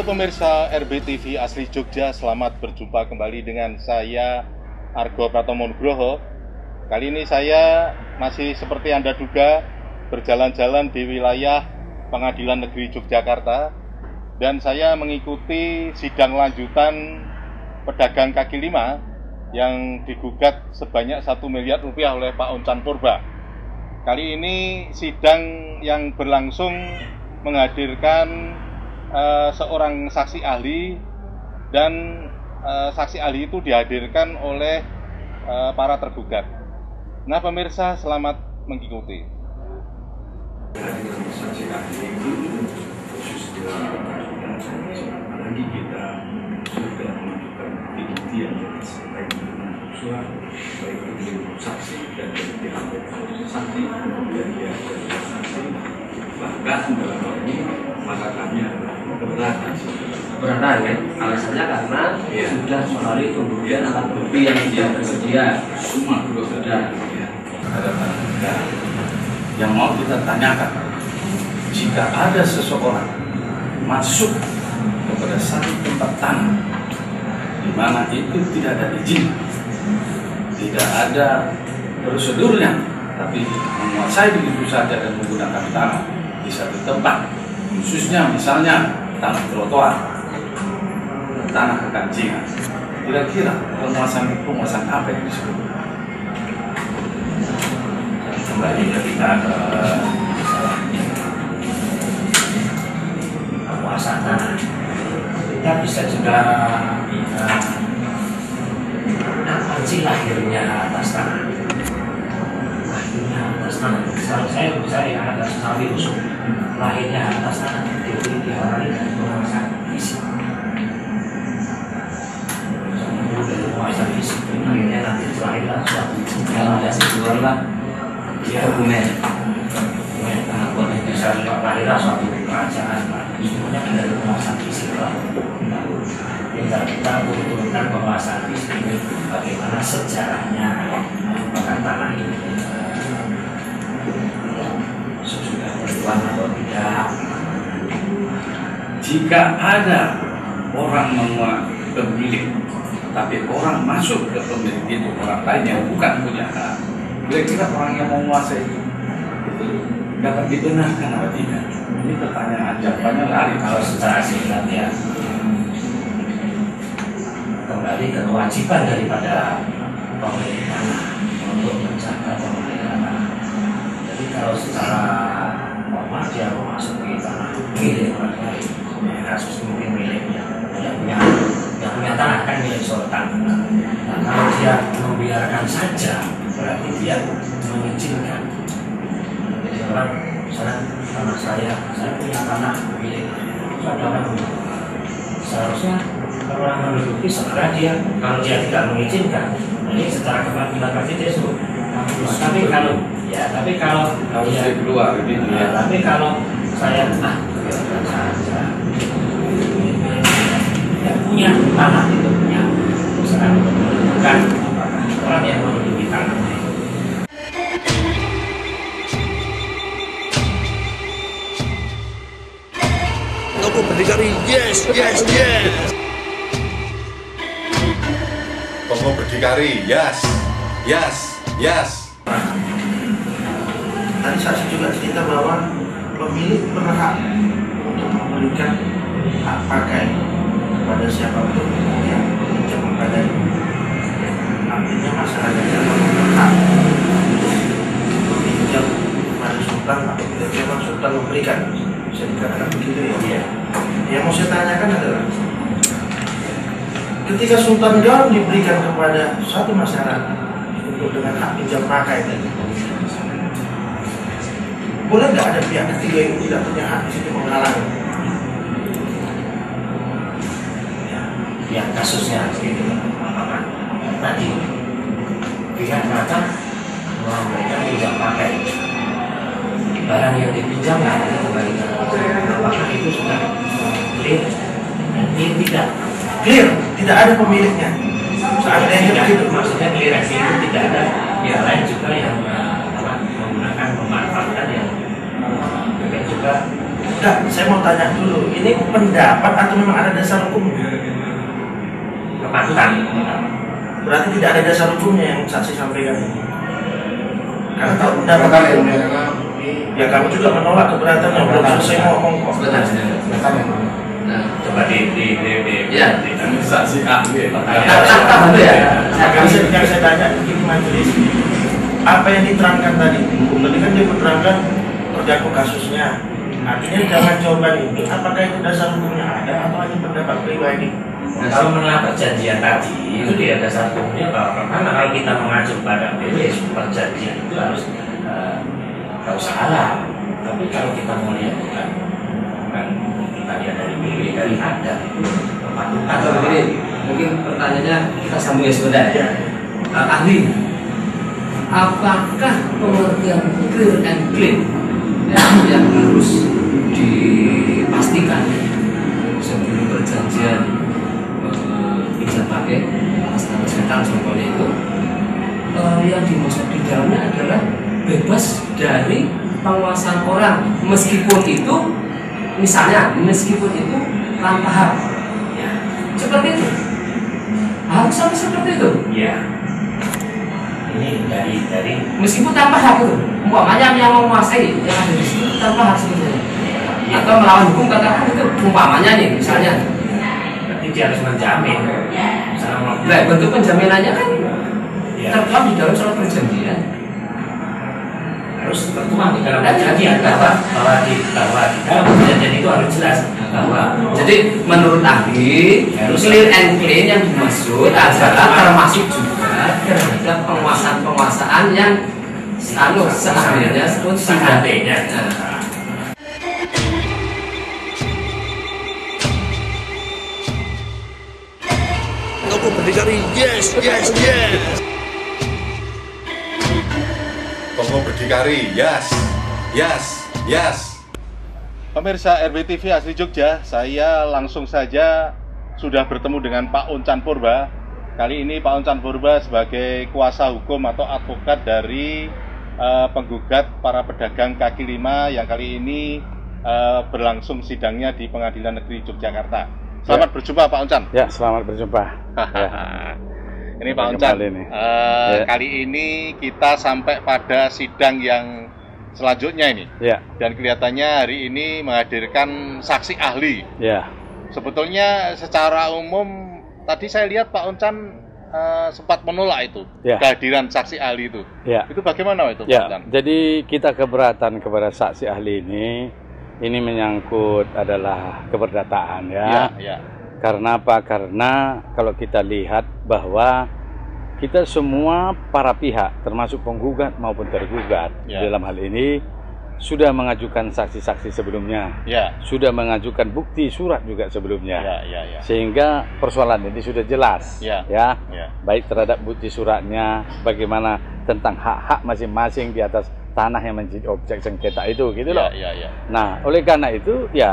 pemirsa RBTV Asli Jogja, selamat berjumpa kembali dengan saya Argo Pratomo Nugroho. Kali ini saya masih seperti Anda duga berjalan-jalan di wilayah Pengadilan Negeri Yogyakarta, dan saya mengikuti sidang lanjutan pedagang kaki lima yang digugat sebanyak 1 miliar rupiah oleh Pak Oncan Purba. Kali ini sidang yang berlangsung menghadirkan seorang saksi ahli, dan saksi ahli itu dihadirkan oleh para tergugat. Nah pemirsa, selamat mengikuti. Saksi ahli itu khususnya apalagi kita sudah menunjukkan bukti yang baik baik itu saksi dan pihak saksi dan pihak saksi, bahkan dalam hal ini maka kami adalah keberatan ya, alasannya karena sudah sekali kemudian alat bukti yang dia tersedia semua sudah ada yang mau kita tanyakan. Jika ada seseorang masuk kepada satu tempat tanah di mana itu tidak ada izin, tidak ada prosedurnya, tapi menguasai begitu saja dan menggunakan tanah di satu tempat, khususnya misalnya tanah trotoar, tanah kekancingan, kira-kira penguasaan apa yang disebut? kembali ketika ke penguasaan tanah, kita bisa juga apa sih lahirnya atas tanah? Lahirnya atas tanah. Misalnya saya yang atas sawi usul, lahirnya atas tanah diawali dari penguasaan fisik. Dari penguasaan fisik, akhirnya nanti lahirlah suatu yang ada sebuah dokumen karena buat bisa lahirlah suatu kerajaan, semuanya kan dari penguasaan fisik lah. Tinggal kita turunkan penguasaan fisik ini bagaimana sejarahnya bahkan tanah ini sudah berjuang atau tidak. Jika ada orang pemilik, tapi orang masuk ke pemilik itu orang lain yang bukan punya hak, kira-kira orang yang menguasai itu dapat dibenarkan atau tidak? Ini pertanyaan, jawabannya lari. Kalau secara singkat ya, kembali ke kewajiban daripada pemilik tanah untuk menjaga pemilikan tanah. Jadi kalau secara formal dia memasuki tanah milik orang lain, kasus mungkin miliknya yang punya tanah kan milik sultan. Nah kalau dia membiarkan saja, berarti dia mengizinkan. Jadi orang misalnya tanah saya punya tanah milik saudara, seharusnya orang menduduki segera dia, kalau dia tidak mengizinkan, ini secara kepala pasti dia suruh. Tapi kalau dia keluar gitu ya. Tapi kalau saya biarkan saja, yang punya tanah itu punya usaha untuk menentukan apakah orang yang menduduki tanah. Toko berdikari, yes. Toko berdikari, yes. Tadi saksi juga cerita bahwa pemilik berhak untuk memberikan hak pakai kepada siapapun yang pinjam kepada. Artinya masyarakat yang berhak meminjam kepada sultan apabila memang sultan memberikan. Bisa dikatakan begitu ya. Yang mau saya tanyakan adalah, ketika sultan Galuh diberikan kepada satu masyarakat untuk dengan hak pinjam pakai tadi, boleh nggak ada pihak ketiga yang tidak punya hak di situ menghalangi? Ya kasusnya seperti itu. Apakah tadi pihak macam memberikan pinjam pakai barang yang dipinjam nggak ada kembalikan? Apakah itu sudah clear? Dan ini tidak Clear, tidak ada pemiliknya. Seandainya begitu. Maksudnya clearance itu tidak ada pihak lain juga yang menggunakan memanfaatkan yang mungkin juga Enggak, saya mau tanya dulu, ini pendapat atau memang ada dasar hukumnya? Kepatutan. Berarti tidak ada dasar hukumnya yang saksi sampaikan ini. Karena kalau pendapat ya kamu juga menolak keberatannya, belum selesai ngomong kok. Sebentar. Nah, coba di ya, saksi ahli. Yang saya tanya begini majelis, apa yang diterangkan tadi? Tadi kan dia menerangkan terdakwa kasusnya. Artinya jangan jawaban ini, apakah itu dasar hukumnya ada atau hanya pendapat pribadi? Nah, kalau menolak perjanjian tadi itu dia dasar hukumnya karena kalau kita mengacu pada PW perjanjian itu harus salah. Tapi kalau kita mau lihat bukan kita lihat dari PW dari ada kepatutan. Atau begini, mungkin pertanyaannya kita sambung ya sebentar ya. Ahli, apakah pengertian clear and clean yang harus dipastikan sebelum perjanjian pinjam pakai atas setan contohnya itu yang dimaksud di dalamnya adalah bebas dari penguasaan orang meskipun itu tanpa hak ya, seperti itu harus sampai seperti itu Ya, ini dari meskipun tanpa hak itu umpamanya yang menguasai yang ada di situ tanpa hak sebetulnya atau melawan hukum katakan itu umpamanya nih misalnya berarti dia harus menjamin. nah bentuk penjaminannya kan Ya. tertuang di dalam surat perjanjian Harus tertuang di dalam perjanjian bahwa di dalam perjanjian itu harus jelas bahwa jadi menurut ahli clear and clean yang dimaksud adalah termasuk juga terhadap penguasaan yang seandainya pun seandainya. Toko berdikari, yes. Toko berdikari, yes. Pemirsa RBTV Asli Jogja, saya langsung saja sudah bertemu dengan Pak Oncan Purba. Kali ini Pak Oncan Purba sebagai kuasa hukum atau advokat dari penggugat para pedagang kaki lima yang kali ini berlangsung sidangnya di Pengadilan Negeri Yogyakarta. Selamat berjumpa Pak Oncan. Ya, selamat berjumpa. Ini Pak Oncan, kali ini kita sampai pada sidang yang selanjutnya ini. Ya. Dan kelihatannya hari ini menghadirkan saksi ahli. Ya. Sebetulnya secara umum tadi saya lihat Pak Oncan sempat menolak itu, kehadiran saksi ahli itu. Ya. Itu bagaimana itu Pak Oncan? Jadi kita keberatan kepada saksi ahli ini menyangkut adalah keperdataan ya. Karena apa? Karena kalau kita lihat bahwa kita semua para pihak termasuk penggugat maupun tergugat dalam hal ini sudah mengajukan saksi-saksi sebelumnya, sudah mengajukan bukti surat juga sebelumnya, sehingga persoalan ini sudah jelas, baik terhadap bukti suratnya, bagaimana tentang hak-hak masing-masing di atas tanah yang menjadi objek sengketa itu, gitu loh. Nah, oleh karena itu, ya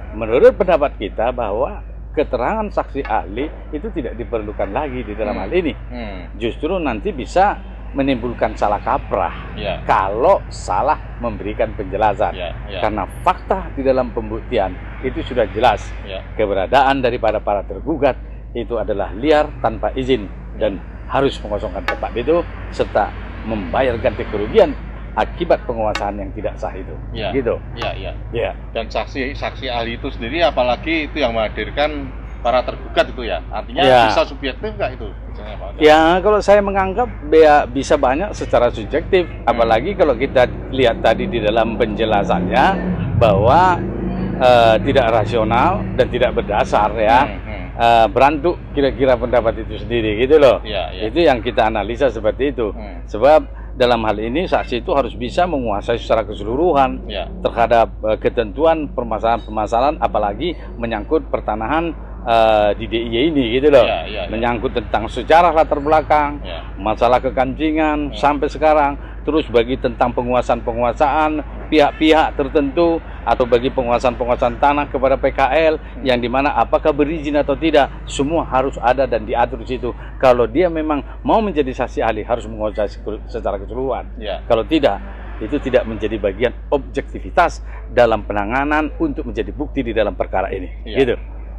menurut pendapat kita bahwa keterangan saksi ahli itu tidak diperlukan lagi di dalam hal ini. Justru nanti bisa menimbulkan salah kaprah kalau salah memberikan penjelasan. Karena fakta di dalam pembuktian itu sudah jelas. Keberadaan daripada para tergugat itu adalah liar tanpa izin dan harus mengosongkan tempat itu serta membayar ganti kerugian akibat penguasaan yang tidak sah itu. Gitu. Dan saksi ahli itu sendiri apalagi itu yang menghadirkan para tergugat itu ya. Artinya bisa subjektif nggak itu? Ya, kalau saya menganggap bisa banyak secara subjektif. Apalagi kalau kita lihat tadi di dalam penjelasannya bahwa tidak rasional dan tidak berdasar ya. Berantuk kira-kira pendapat itu sendiri gitu loh. Itu yang kita analisa seperti itu. Sebab dalam hal ini saksi itu harus bisa menguasai secara keseluruhan terhadap ketentuan permasalahan-permasalahan, apalagi menyangkut pertanahan di DIY ini gitu loh. Menyangkut tentang sejarah latar belakang, masalah kekancingan sampai sekarang, terus bagi tentang penguasaan pihak-pihak tertentu atau bagi penguasaan tanah kepada PKL yang dimana apakah berizin atau tidak, semua harus ada dan diatur di situ. Kalau dia memang mau menjadi saksi ahli harus menguasai secara keseluruhan. Kalau tidak, itu tidak menjadi bagian objektivitas dalam penanganan untuk menjadi bukti di dalam perkara ini. Gitu.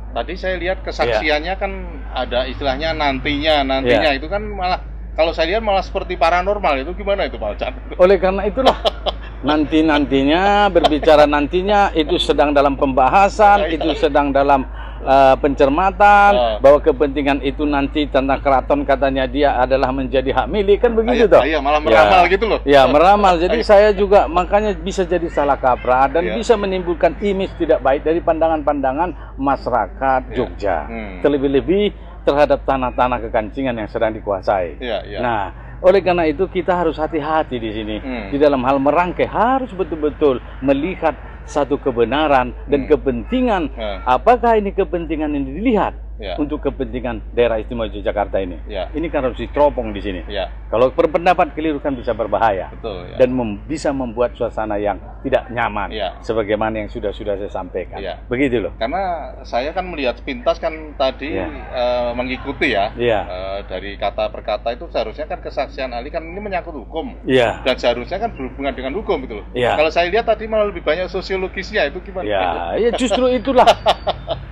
Tadi saya lihat kesaksiannya kan ada istilahnya nantinya itu kan malah kalau saya lihat malah seperti paranormal. Itu gimana itu Pak Ochan? Oleh karena itulah nantinya berbicara nantinya itu sedang dalam pembahasan, itu sedang dalam pencermatan bahwa kepentingan itu nanti tentang keraton katanya dia adalah menjadi hak milik, kan begitu toh? Iya, malah meramal gitu loh. Ya, meramal. Jadi saya juga makanya bisa jadi salah kaprah dan bisa menimbulkan image tidak baik dari pandangan-pandangan masyarakat Jogja. Terlebih-lebih terhadap tanah-tanah kekancingan yang sedang dikuasai. Nah, oleh karena itu kita harus hati-hati di sini. Di dalam hal merangkai harus betul-betul melihat satu kebenaran dan kepentingan. Apakah ini kepentingan yang dilihat untuk kepentingan daerah istimewa Yogyakarta ini? Ini kan harus diteropong di sini. Kalau berpendapat keliru kan bisa berbahaya. Betul, dan bisa membuat suasana yang tidak nyaman. Sebagaimana yang sudah saya sampaikan. Begitu loh. Karena saya kan melihat sepintas kan tadi mengikuti dari kata per kata itu seharusnya kan kesaksian ahli kan ini menyangkut hukum. Dan seharusnya kan berhubungan dengan hukum gitu loh. Kalau saya lihat tadi malah lebih banyak sosiologisnya, itu gimana? Ya justru itulah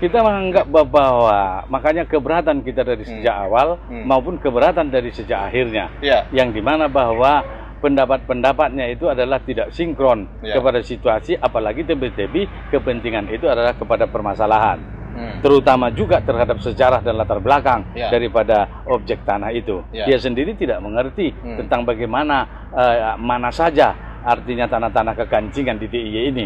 kita menganggap bahwa makanya keberatan kita dari sejak awal maupun keberatan dari sejak akhirnya, yang dimana bahwa pendapat-pendapatnya itu adalah tidak sinkron kepada situasi, apalagi lebih-lebih kepentingan itu adalah kepada permasalahan, terutama juga terhadap sejarah dan latar belakang daripada objek tanah itu. Dia sendiri tidak mengerti tentang bagaimana mana saja artinya tanah-tanah kekancingan di DIY ini,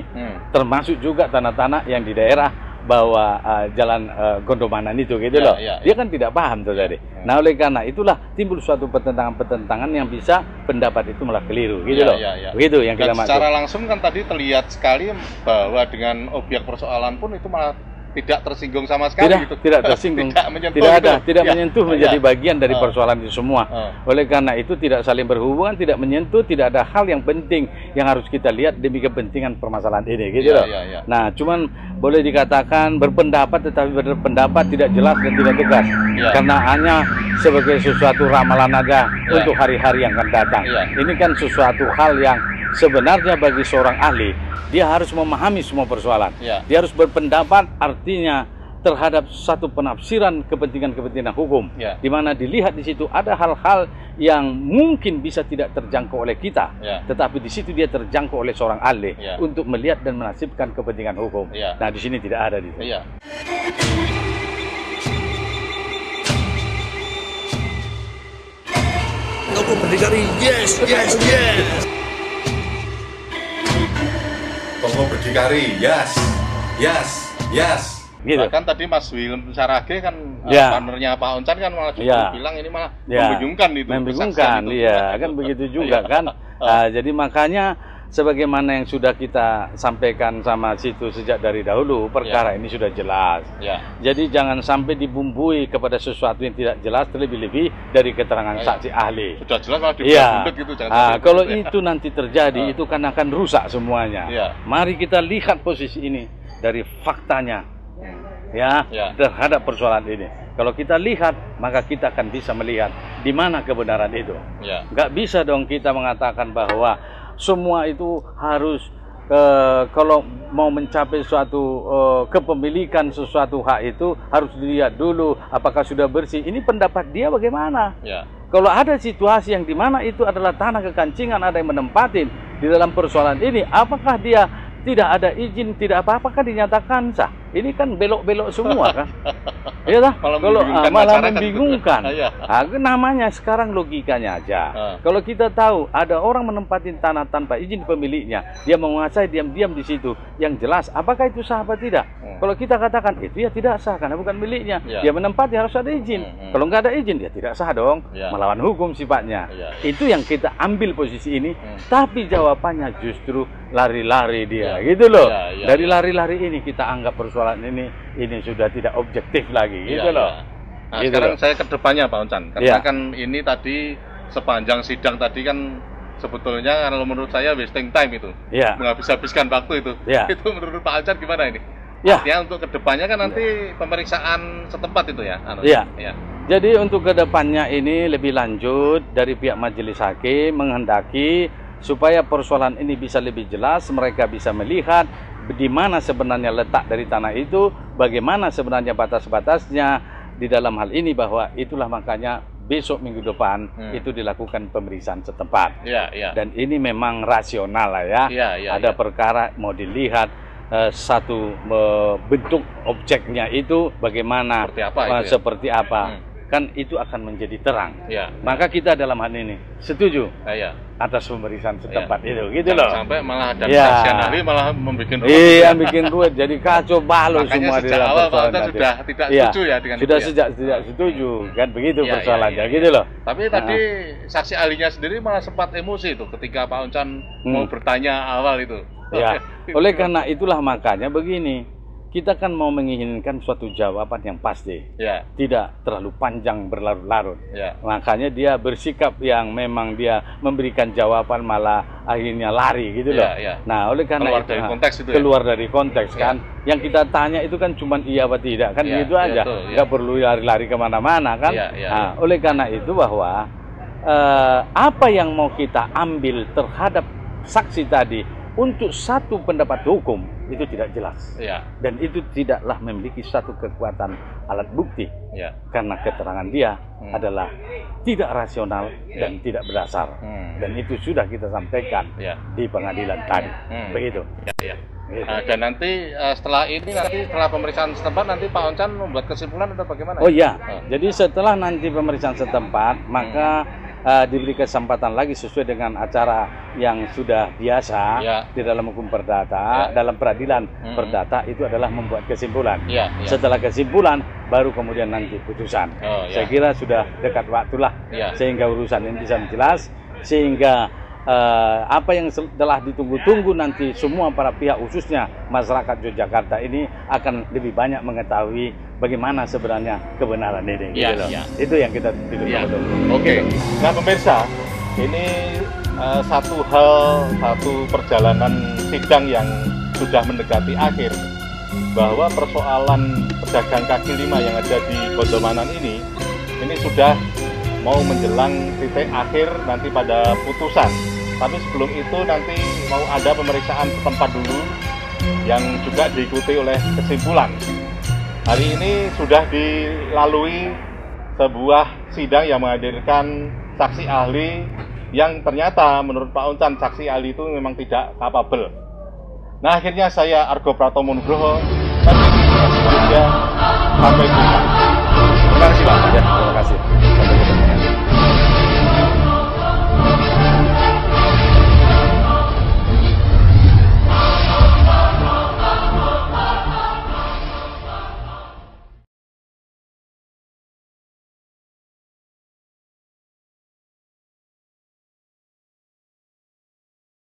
termasuk juga tanah-tanah yang di daerah bahwa jalan Gondomanan itu gitu loh. Dia kan tidak paham tuh tadi. Nah, oleh karena itulah timbul suatu pertentangan-pertentangan yang bisa pendapat itu malah keliru gitu loh. Begitu yang kita maksud. Secara langsung kan tadi terlihat sekali bahwa dengan objek persoalan pun itu malah tidak tersinggung sama sekali gitu. Tidak tersinggung. Tidak menyentuh menjadi bagian dari persoalan itu semua. Oleh karena itu tidak saling berhubungan, tidak menyentuh, tidak ada hal yang penting yang harus kita lihat demi kepentingan permasalahan ini gitu loh. Nah, cuman boleh dikatakan berpendapat tetapi berpendapat tidak jelas dan tidak tegas. Karena hanya sebagai sesuatu ramalan aja untuk hari-hari yang akan datang. Ini kan sesuatu hal yang sebenarnya bagi seorang ahli dia harus memahami semua persoalan. Dia harus berpendapat artinya terhadap satu penafsiran kepentingan-kepentingan hukum, di mana dilihat di situ ada hal-hal yang mungkin bisa tidak terjangkau oleh kita, tetapi di situ dia terjangkau oleh seorang ahli untuk melihat dan menasibkan kepentingan hukum. Nah, di sini tidak ada di situ. Aku berdikari, yes. Toko berdikari, yes. Gitu. Bahkan tadi Mas Wilm Sarage kan partnernya Pak Oncan kan malah juga bilang ini malah membingungkan itu. Membingungkan, kan begitu juga kan. Jadi makanya sebagaimana yang sudah kita sampaikan sama situ sejak dari dahulu, perkara ini sudah jelas. Jadi jangan sampai dibumbui kepada sesuatu yang tidak jelas, terlebih-lebih dari keterangan saksi ahli. Sudah jelas malah dibuat gitu. Kalau itu nanti terjadi, itu kan akan rusak semuanya. Mari kita lihat posisi ini dari faktanya. Terhadap persoalan ini. Kalau kita lihat, maka kita akan bisa melihat di mana kebenaran itu. Nggak bisa dong kita mengatakan bahwa semua itu harus kalau mau mencapai suatu kepemilikan sesuatu hak itu harus dilihat dulu apakah sudah bersih. Ini pendapat dia bagaimana? Kalau ada situasi yang dimana itu adalah tanah kekancingan, ada yang menempatin di dalam persoalan ini, apakah dia tidak ada izin, tidak apa-apa kan dinyatakan sah? Ini kan belok-belok semua kan? Malah membingungkan. Namanya sekarang logikanya aja. Kalau kita tahu ada orang menempati tanah tanpa izin pemiliknya, dia menguasai diam-diam di situ, yang jelas apakah itu sah apa tidak? Kalau kita katakan itu ya tidak sah karena bukan miliknya, dia menempati harus ada izin. Kalau nggak ada izin dia tidak sah dong, melawan hukum sifatnya. Itu yang kita ambil posisi ini, tapi jawabannya justru lari-lari dia, gitu loh. Dari lari-lari ini kita anggap persoalan ini sudah tidak objektif lagi, gitu loh. Nah, sekarang saya ke depannya Pak Oncan, karena kan ini tadi sepanjang sidang tadi kan sebetulnya kalau menurut saya wasting time itu, menghabis-habiskan waktu itu. Itu menurut Pak Oncan gimana ini? Ya, untuk kedepannya kan nanti pemeriksaan setempat itu ya. Jadi untuk kedepannya ini lebih lanjut dari pihak majelis hakim menghendaki supaya persoalan ini bisa lebih jelas, mereka bisa melihat di mana sebenarnya letak dari tanah itu, bagaimana sebenarnya batas-batasnya di dalam hal ini, bahwa itulah makanya besok minggu depan itu dilakukan pemeriksaan setempat. Dan ini memang rasional lah ya. Ada perkara mau dilihat satu bentuk objeknya itu bagaimana, seperti apa. Kan itu akan menjadi terang. Maka kita dalam hal ini setuju atas pemeriksaan setempat itu, gitu loh. Sampai malah ada saksian ahli malah membuat ruwet. Iya, bikin ruwet, jadi kacau balau semua di dalam awal persoalan Pak sudah tidak setuju ya dengan sudah itu. Sejak setuju, kan begitu persoalannya, gitu loh. Tapi tadi saksi ahlinya sendiri malah sempat emosi itu ketika Pak Oncan mau bertanya awal itu. Ya, oleh karena itulah makanya begini. Kita kan mau menginginkan suatu jawaban yang pasti, tidak terlalu panjang berlarut-larut. Makanya dia bersikap yang memang dia memberikan jawaban malah akhirnya lari gitu loh. Nah, oleh karena keluar itu dari konteks itu keluar dari konteks kan. Yang kita tanya itu kan cuma iya atau tidak kan, gitu aja. Nggak perlu lari-lari kemana-mana kan. Nah, oleh karena itu bahwa apa yang mau kita ambil terhadap saksi tadi untuk satu pendapat hukum itu tidak jelas, dan itu tidaklah memiliki satu kekuatan alat bukti, karena keterangan dia adalah tidak rasional dan tidak berdasar, dan itu sudah kita sampaikan di pengadilan tadi, begitu. Dan nanti setelah pemeriksaan setempat nanti Pak Oncan membuat kesimpulan atau bagaimana? Oh iya, jadi setelah nanti pemeriksaan setempat maka diberi kesempatan lagi sesuai dengan acara yang sudah biasa di dalam hukum perdata, dalam peradilan perdata itu adalah membuat kesimpulan. Setelah kesimpulan baru kemudian nanti putusan. Saya kira sudah dekat waktulah sehingga urusan ini bisa jelas, sehingga apa yang telah ditunggu-tunggu nanti semua para pihak, khususnya masyarakat Yogyakarta ini akan lebih banyak mengetahui bagaimana sebenarnya kebenaran ini. Itu yang kita tunggu. Oke. Nah pemirsa, ini satu perjalanan sidang yang sudah mendekati akhir, bahwa persoalan pedagang kaki lima yang ada di Gondomanan ini sudah mau menjelang titik akhir nanti pada putusan. Tapi sebelum itu nanti mau ada pemeriksaan setempat dulu yang juga diikuti oleh kesimpulan. Hari ini sudah dilalui sebuah sidang yang menghadirkan saksi ahli yang ternyata menurut Pak Oncan saksi ahli itu memang tidak capable. Nah akhirnya saya Argo Pratomo Nugroho sampai jumpa. Terima kasih Pak. Terima kasih. Sampai jumpa.